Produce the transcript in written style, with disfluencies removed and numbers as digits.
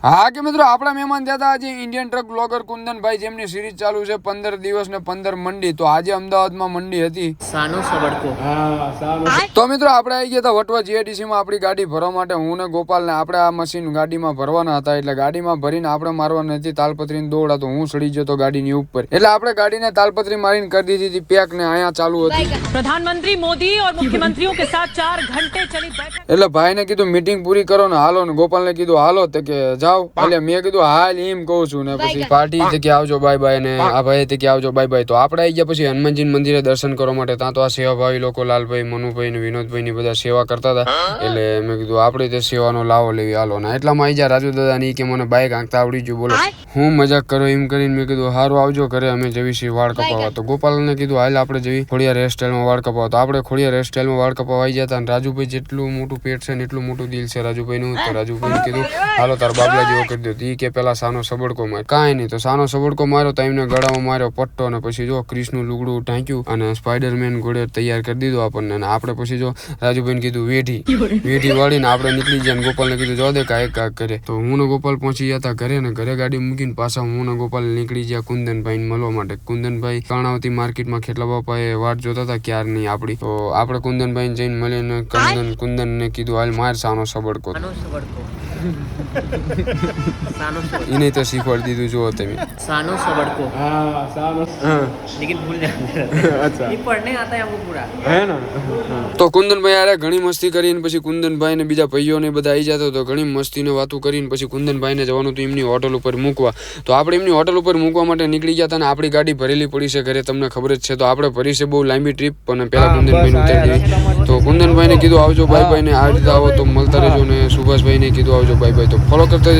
હા કે મિત્રો આપણા મહેમાન થયા હતા આજે ઇન્ડિયન ટ્રક બ્લોગર કુંદનભાઈ, જેમની સિરીઝ ચાલુ છે 15 દિવસ ને 15 મંડી. તો આજે અમદાવાદમાં મંડી હતી સાનો સબડકો. તો મિત્રો આપણે આવી ગયા હતા વટવા જીઆઈડીસી માં આપણી ગાડી ભરવા માટે. હું ને ગોપાલ ને આપણે આ મશીન ગાડીમાં ભરવાના હતા, એટલે ગાડીમાં ભરીને આપણે મારવાની હતી તાલપત્રીની દોડા. તો હું ચડી ગયો તો ગાડીની ઉપર, એટલે આપણે ગાડીને તાલપત્રી મારીને કરી દીધી હતી પેક ને અહીંયા ચાલુ હતી. प्रधानमंत्री मोदी और मुख्यमंत्रियों के साथ 4 घंटे चली बैठक। એટલે ભાઈને કીધું મીટિંગ પૂરી કરો ને હાલો, ને ગોપાલ ને કીધું હાલો તો કે જાઓ. એટલે મેં કીધું હાલ એમ કહું છું ને પછી પાર્ટી કે આવજો બાય બાય, ને આ ભાઈ કે આવજો બાય બાય. તો આપણે આવી ગયા પછી હનુમાનજી મંદિરે દર્શન કરવા માટે. ત્યાં તો આ સેવાભાવી લોકો લાલભાઈ, મનુભાઈ ને વિનોદભાઈ ની બધા સેવા કરતા હતા. એટલે મેં કીધું આપણે તે સેવાનો લાવો લેવી હાલો. ને એટલામાં આવી ગયા રાજુ દાદા ની કે મને બાઈક આંકતા આવડી ગયું. બોલો હું મજાક કરો એમ કરીને મેં કીધું હારું આવજો ઘરે, અમે જવી છીએ વાળ કપાવવા. તો ગોપાલ ને કીધું હાલ આપણે જવી ખોડિયાર હેરસ્ટાઈલમાં વાળ કપાવવા. તો આપણે ખોડિયાર હેરસ્ટાઈલમાં વાળ કપાવવા આવી જતા. અને રાજુભાઈ જેટલું મોટું પેટ છે ને એટલું મોટું દિલ છે રાજુભાઈ નું. તો રાજુભાઈ કીધું હાલો તાર બાબલા જેવો કરી દો. ઈ કે પેલા સાનો સબડકો માર. કાંઈ નહીં, તો સાનો સબડકો માર્યો તો એમને ગળામાં માર્યો પટ્ટો, ને પછી જો ક્રિશનું લુગડું ઢાંક્યું અને સ્પાઈડરમેન ઘોડે તૈયાર કરી દીધો આપણને. અને આપણે પછી જો રાજુભાઈને કીધું વેઢી વાળીને આપણે નીકળી ગયા. ગોપાલને કીધું જો દે કાંઈક કાંક કરે. તો હું ને ગોપાલ પહોંચી ગયા હતા ઘરે, ને ઘરે ગાડી મૂકીને પાછા હું ને ગોપાલ નીકળી ગયા કુંદનભાઈ મળવા માટે. કુંદનભાઈ કર્ણાવતી માર્કેટમાં ખેટલા બાપાએ વાટ જોતા હતા ક્યાર નહીં આપડી. તો આપણે કુંદનભાઈ જઈને મળીને કુંદન ને કીધું હાલ માર સાનો સબડકો. એને તો શીખવાડી દીધું જો તમે सानो सबड़को। हाँ सानो लेकिन भूल जाते हैं। अच्छा ये पढ़ने आता है हमको पूरा। है ना। તો કુંદનભાઈ યારે ઘણી મસ્તી કરીને પછી કુંદનભાઈ ને બીજા ભાઈઓ ને બધા આવી જતો. તો ઘણી મસ્તી ને વાતો કરીને પછી કુંદનભાઈ ને જવાનું હતું એમની હોટલ ઉપર મૂકવા. તો આપણે એમની હોટલ ઉપર મૂકવા માટે નીકળી ગયા હતા. ને આપણી ગાડી ભરેલી પડી છે ઘરે, તમને ખબર જ છે. તો આપણે ભરી છે બહુ લાંબી ટ્રીપ, પણ પેલા કુંદનભાઈ ને ઉતારી દીધી. તો કુંદનભાઈ ને કીધું આવજો બાય બાય, ને આ રીતે આવો તો મળતા રહેજો. ને સુભાષભાઈ ને કીધું આવજો બાય બાય. તો ફોલો કરતા